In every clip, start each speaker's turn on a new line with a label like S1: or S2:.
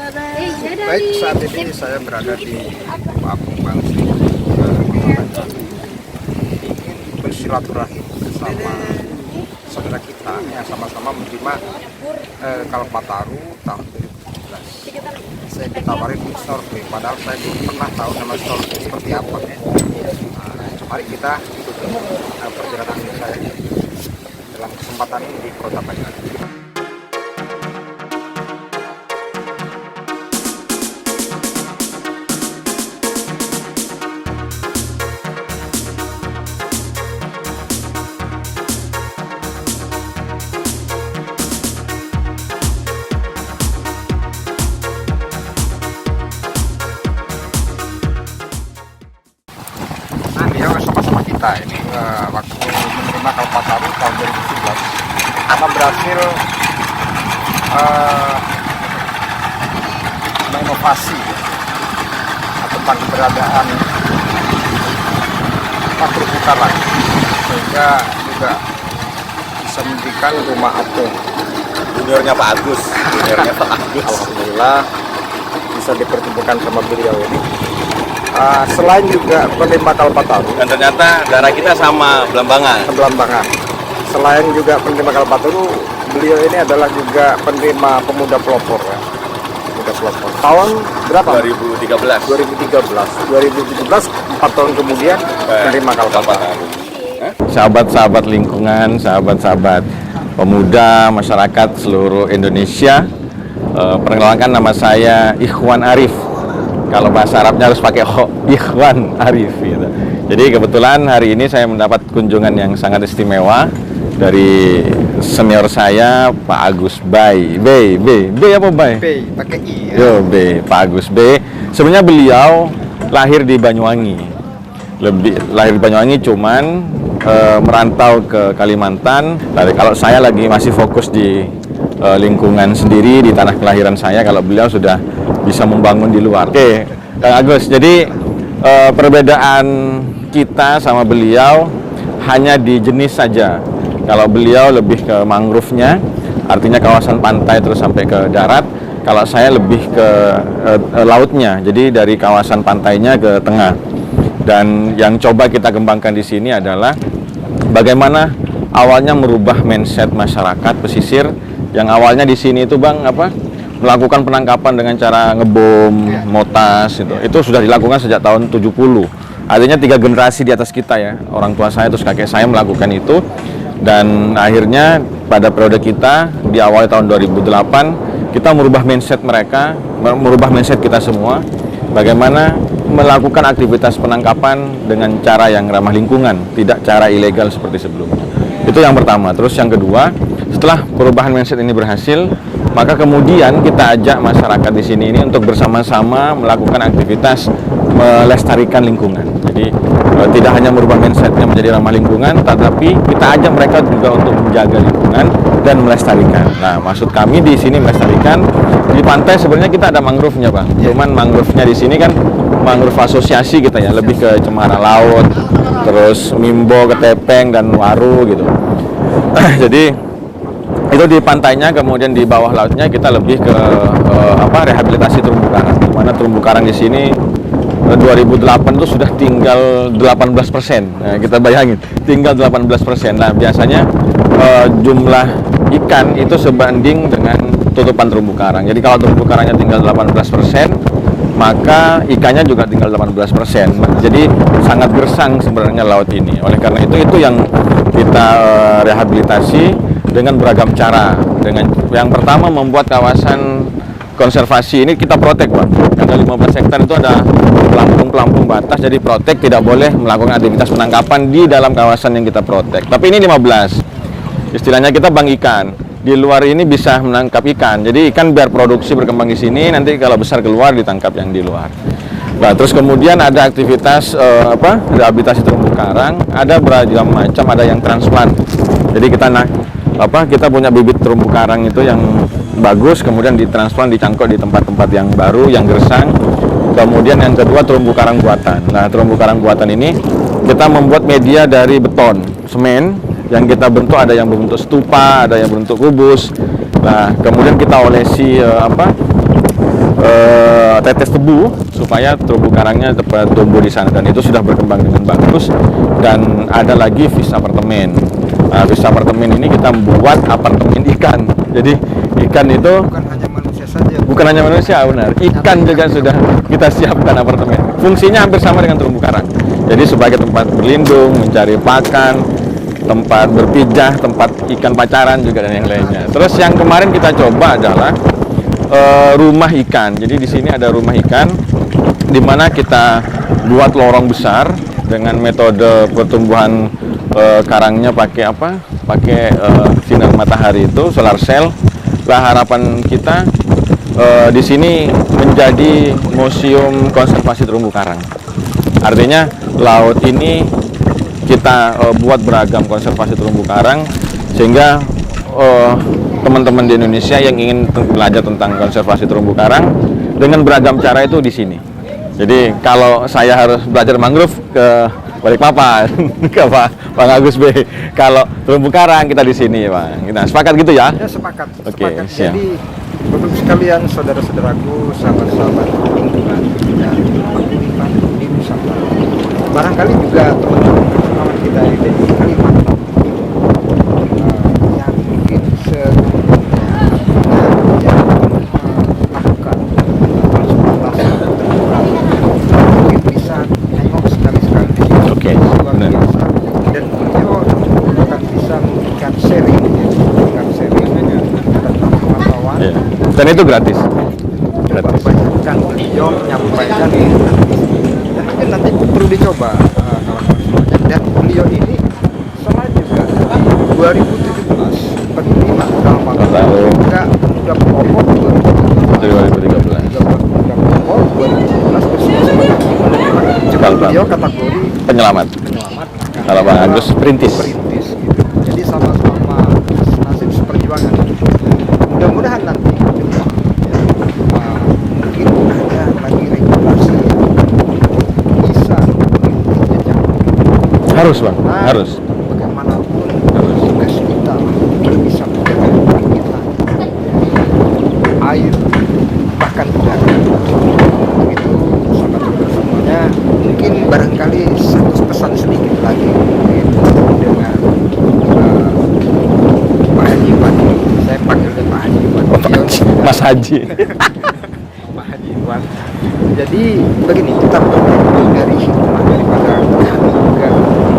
S1: Baik, saat ini saya berada di Apung Bangsi, ingin bersilaturahim bersama saudara kita yang sama-sama menerima Kalpataru tahun 2017. Saya ditawarin untuk snorkeling, padahal saya belum pernah tahu nama snorkeling seperti apa. Mari kita ikuti perjalanan saya dalam kesempatan ini di Kota Banyuwangi. Sama-sama kita ini waktu menerima Kalpataru tahun 2017 karena berhasil menginovasi tentang keberadaan terumbu karang sehingga juga bisa mendirikan rumah apung
S2: juniornya Pak Agus.
S1: Alhamdulillah bisa dipertemukan sama beliau ini. Selain juga penerima Kalpataru,
S2: Dan ternyata darah kita sama Belambangan.
S1: Selain juga penerima Kalpataru, beliau ini adalah juga penerima pemuda pelopor ya. Pemuda pelopor. Tahun berapa? 2017, 4 tahun kemudian penerima Kalpataru.
S3: Sahabat-sahabat lingkungan, sahabat-sahabat pemuda, masyarakat seluruh Indonesia, perkenalkan nama saya Ikhwan Arif. Kalau bahasa Arabnya harus pakai Ikhwan Arif gitu. Jadi kebetulan hari ini saya mendapat kunjungan yang sangat istimewa dari senior saya, Pak Agus Bay. B apa Bay?
S1: B, pakai I ya.
S3: Yo, B, Pak Agus B. Sebenarnya beliau lahir di Banyuwangi. Lahir di Banyuwangi cuman merantau ke Kalimantan. Kalau saya lagi masih fokus di lingkungan sendiri di tanah kelahiran saya, kalau beliau sudah bisa membangun di luar. Oke, Kang Agus, jadi perbedaan kita sama beliau hanya di jenis saja. Kalau beliau lebih ke mangrove-nya, artinya kawasan pantai terus sampai ke darat. Kalau saya lebih ke lautnya, jadi dari kawasan pantainya ke tengah. Dan yang coba kita kembangkan di sini adalah bagaimana awalnya merubah mindset masyarakat pesisir yang awalnya di sini itu Bang melakukan penangkapan dengan cara ngebom, motas itu sudah dilakukan sejak tahun 70. Artinya 3 generasi di atas kita ya. Orang tua saya terus kakek saya melakukan itu, dan akhirnya pada periode kita di awal tahun 2008 kita merubah mindset mereka, merubah mindset kita semua. Bagaimana melakukan aktivitas penangkapan dengan cara yang ramah lingkungan, tidak cara ilegal seperti sebelumnya. Itu yang pertama. Terus yang kedua, setelah perubahan mindset ini berhasil, maka kemudian kita ajak masyarakat di sini ini untuk bersama-sama melakukan aktivitas melestarikan lingkungan. Jadi tidak hanya merubah mindsetnya menjadi ramah lingkungan, tetapi kita ajak mereka juga untuk menjaga lingkungan dan melestarikan. Nah, maksud kami di sini melestarikan, di pantai sebenarnya kita ada mangrove-nya Bang. Cuman mangrove-nya di sini kan mangrove asosiasi kita ya, lebih ke cemara laut, terus Mimbo, Ketepeng dan Waru gitu. Jadi itu di pantainya, kemudian di bawah lautnya kita lebih ke rehabilitasi terumbu karang. Di mana terumbu karang di sini 2008 itu sudah tinggal 18%. Nah, kita bayangin, tinggal 18%. Nah, biasanya jumlah ikan itu sebanding dengan tutupan terumbu karang. Jadi kalau terumbu karangnya tinggal 18%, maka ikannya juga tinggal 18%. Jadi sangat gersang sebenarnya laut ini. Oleh karena itu yang kita rehabilitasi dengan beragam cara. Dengan yang pertama membuat kawasan konservasi ini kita protek Bang. Ada 15 hektar itu ada pelampung batas, jadi protek, tidak boleh melakukan aktivitas penangkapan di dalam kawasan yang kita protek. Tapi ini 15. Istilahnya kita bank ikan. Di luar ini bisa menangkap ikan. Jadi ikan biar produksi berkembang di sini, nanti kalau besar keluar ditangkap yang di luar. Nah, terus kemudian ada aktivitas rehabilitasi terumbu karang, ada beragam macam, ada yang transplant. Jadi kita punya bibit terumbu karang itu yang bagus, kemudian ditransplant, dicangkok di tempat-tempat yang baru, yang gersang. Kemudian yang kedua terumbu karang buatan. Nah, terumbu karang buatan ini kita membuat media dari beton, semen, yang kita bentuk, ada yang berbentuk stupa, ada yang berbentuk kubus. Nah, kemudian kita olesi tetes tebu supaya terumbu karangnya dapat tumbuh di sana, dan itu sudah berkembang dengan bagus. Dan ada lagi fish apartemen. Fish apartemen ini kita membuat apartemen ikan. Jadi ikan itu
S1: Bukan hanya manusia saja.
S3: bukan hanya manusia, benar. Ikan juga sudah kita siapkan apartemen. Fungsinya hampir sama dengan terumbu karang. Jadi sebagai tempat berlindung, mencari pakan, tempat berpijah, tempat ikan pacaran juga dan yang lainnya. Terus yang kemarin kita coba adalah rumah ikan. Jadi di sini ada rumah ikan di mana kita buat lorong besar dengan metode pertumbuhan karangnya pakai apa? Pakai sinar matahari itu, solar cell. Lah harapan kita di sini menjadi museum konservasi terumbu karang. Artinya laut ini kita buat beragam konservasi terumbu karang, sehingga teman-teman di Indonesia yang ingin belajar tentang konservasi terumbu karang dengan beragam cara itu di sini. Jadi kalau saya harus belajar mangrove ke Balikpapan, ke Pak Agus B. Kalau terumbu karang kita di sini, Pak. Kita sepakat gitu ya?
S1: Ya, sepakat.
S3: Oke,
S1: Sepakat.
S3: siap.
S1: Jadi Bapak sekalian, saudara-saudaraku, sahabat-sahabat lingkungan dan di Nusantara. Barangkali juga teman-teman kita yang ada di Kalimantan yang mungkin melakukan transportasi terbuka, mungkin bisa nengok sekali-sekali di sini.
S3: Oke,
S1: Luar
S3: benar.
S1: biasa. Dan beliau akan bisa memberikan sharing tentang pengetahuan.
S3: Iya. Dan itu gratis. Gratis.
S1: Membacakan beliau menyampaikan dan mungkin nanti perlu dicoba kawan-kawan. Dan beliau ini sama juga 2017 penerima Kalpataru
S3: Tahu.
S1: juga pemuda pelopor
S3: 2013.
S1: 2017 bersama sebagai menerima juga beliau kategori
S3: Penyelamat.
S1: penyelamat.
S3: Kalau Bang Agus perintis.
S1: Perintis, gitu. Jadi sama-sama nasib seperjuangan. Mudah-mudahan nanti ke depan, mungkin ada lagi regulasi yang bisa mengikuti jejak.
S3: Harus, Bang.
S1: Nah,
S3: Harus.
S1: Bagaimanapun
S3: Harus.
S1: tugas kita untuk bisa menjaga lingkungan kita, air, bahkan udara. Begitu sahabat-sahabat semuanya. Mungkin barangkali satu pesan sedikit lagi mungkin dengan Pak Haji Iwan. Saya panggil Pak Haji Iwan.
S3: Mas Haji.
S1: Pak Haji Iwan. Jadi begini, kita berpikir dari hikmah daripada kami juga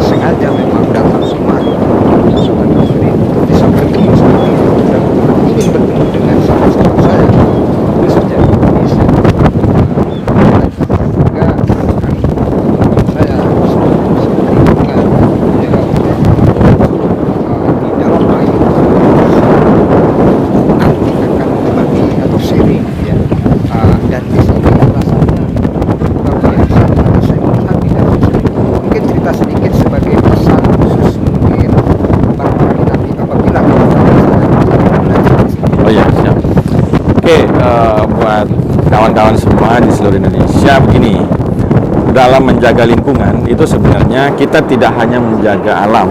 S1: sengaja memang datang kemari saudara sering untuk bisa bertemu seperti itu dan ingin bertemu dengan sahabat-sahabat saya khususnya di Indonesia. Dan juga kali saya seperti lingkungan di dalam air nanti akan berbagi atau sharing ya. Dan di sini rasanya luar biasa. Saya melihat dari sini mungkin cerita sedikit sebagai pesan khusus mungkin barangkali nanti apabila kawan-kawan saya belajar di sini.
S3: Oh iya, siap. Oke, buat kawan-kawan semua di seluruh Indonesia, begini. Dalam menjaga lingkungan, itu sebenarnya kita tidak hanya menjaga alam,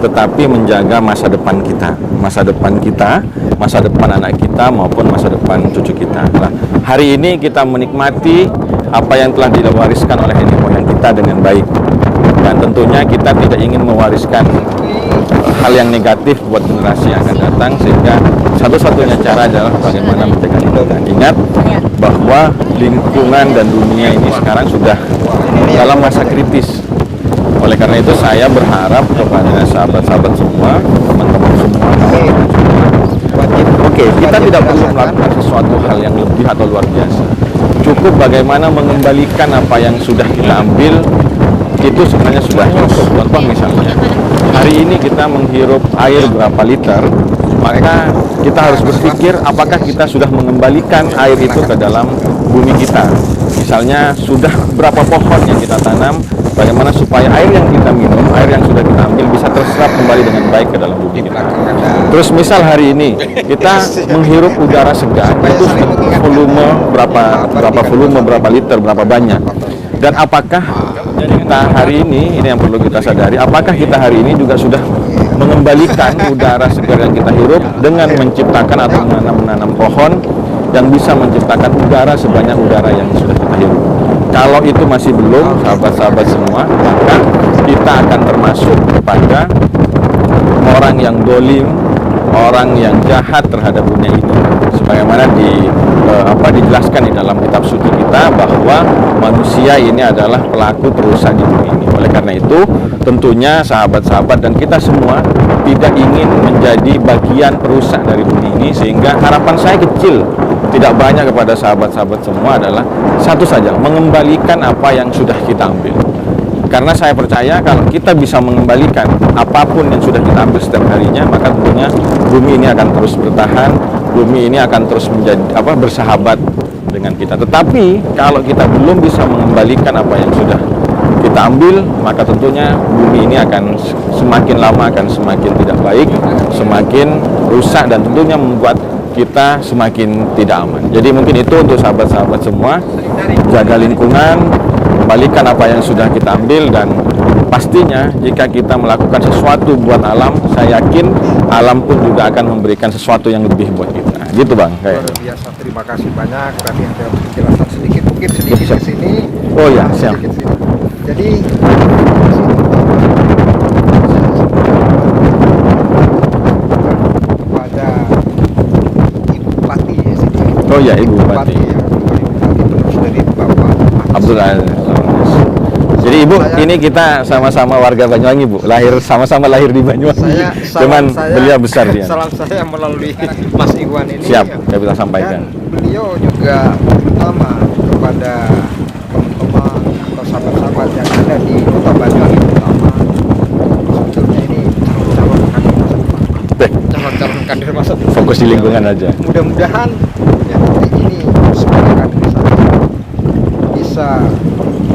S3: tetapi menjaga masa depan kita. Masa depan kita, masa depan anak kita, maupun masa depan cucu kita. Nah, hari ini kita menikmati apa yang telah diwariskan oleh nenek moyang kita dengan baik. Dan tentunya kita tidak ingin mewariskan hal yang negatif buat generasi yang akan datang, sehingga satu-satunya cara adalah bagaimana menjaga lingkungan. Ingat bahwa lingkungan dan dunia ini sekarang sudah dalam masa kritis. Oleh karena itu saya berharap kepada sahabat-sahabat semua, teman-teman semua, oke, kita tidak perlu melakukan sesuatu hal yang lebih atau luar biasa. Cukup bagaimana mengembalikan apa yang sudah kita ambil, itu sebenarnya sudah cukup. Contoh misalnya, hari ini kita menghirup air berapa liter, maka kita harus berpikir apakah kita sudah mengembalikan air itu ke dalam bumi kita. Misalnya sudah berapa pohon yang kita tanam, bagaimana supaya air yang kita minum, air yang sudah kita ambil bisa terserap kembali dengan baik ke dalam bumi kita. Terus misal hari ini kita menghirup udara segar, itu volume berapa liter, berapa banyak. Dan apakah kita hari ini yang perlu kita sadari, apakah kita hari ini juga sudah mengembalikan udara segar yang kita hirup dengan menciptakan atau menanam pohon yang bisa menciptakan udara sebanyak udara yang sudah kita hirup. Kalau itu masih belum, sahabat-sahabat semua, maka kita akan termasuk kepada orang yang dolim, orang yang jahat terhadap dunia ini. Sebagaimana dijelaskan di dalam kitab suci kita bahwa manusia ini adalah pelaku terusak di dunia ini. Oleh karena itu, tentunya sahabat-sahabat dan kita semua tidak ingin menjadi bagian perusak dari bumi ini, sehingga harapan saya kecil, tidak banyak kepada sahabat-sahabat semua adalah satu saja, mengembalikan apa yang sudah kita ambil. Karena saya percaya kalau kita bisa mengembalikan apapun yang sudah kita ambil setiap harinya, maka tentunya bumi ini akan terus bertahan, bumi ini akan terus menjadi bersahabat dengan kita. Tetapi kalau kita belum bisa mengembalikan apa yang sudah kita ambil, maka tentunya bumi ini akan semakin lama akan semakin tidak baik, semakin rusak, dan tentunya membuat kita semakin tidak aman. Jadi mungkin itu untuk sahabat-sahabat semua, jaga lingkungan, kembalikan apa yang sudah kita ambil, dan pastinya jika kita melakukan sesuatu buat alam, saya yakin alam pun juga akan memberikan sesuatu yang lebih buat kita. Gitu Bang.
S1: Luar biasa, terima kasih banyak. Tadi ada penjelasan sedikit, mungkin sedikit
S3: Siap.
S1: di sini.
S3: Oh ya, siap.
S1: Sedikit sini. Jadi kepada Ibu Bupati ya sini.
S3: Oh ya, Ibu Bupati.
S1: Ya, terus dari Bapak
S3: Abdul Aziz. Jadi Ibu, ini kita sama-sama warga Banyuwangi, Bu. Sama-sama lahir di Banyuwangi. Cuman beliau besar dia.
S1: Salam saya melalui Mas Iwan ini.
S3: Siap, kita sampaikan.
S1: Dan beliau juga terutama kepada teman-teman atau sahabat-sahabat yang ada di Kota Banyuwangi, terutama sebetulnya ini calon-calon kader masa depan.
S3: Fokus di lingkungan aja.
S1: Mudah-mudahan ya nanti ini sebagai kaderisasi bisa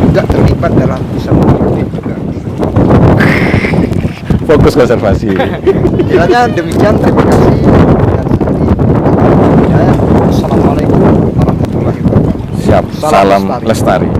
S1: juga terlibat dalam bisa menghargai juga.
S3: Fokus konservasi.
S1: Kiranya demikian, terima kasih. Assalamualaikum warahmatullahi wabarakatuh.
S3: Siap, salam lestari.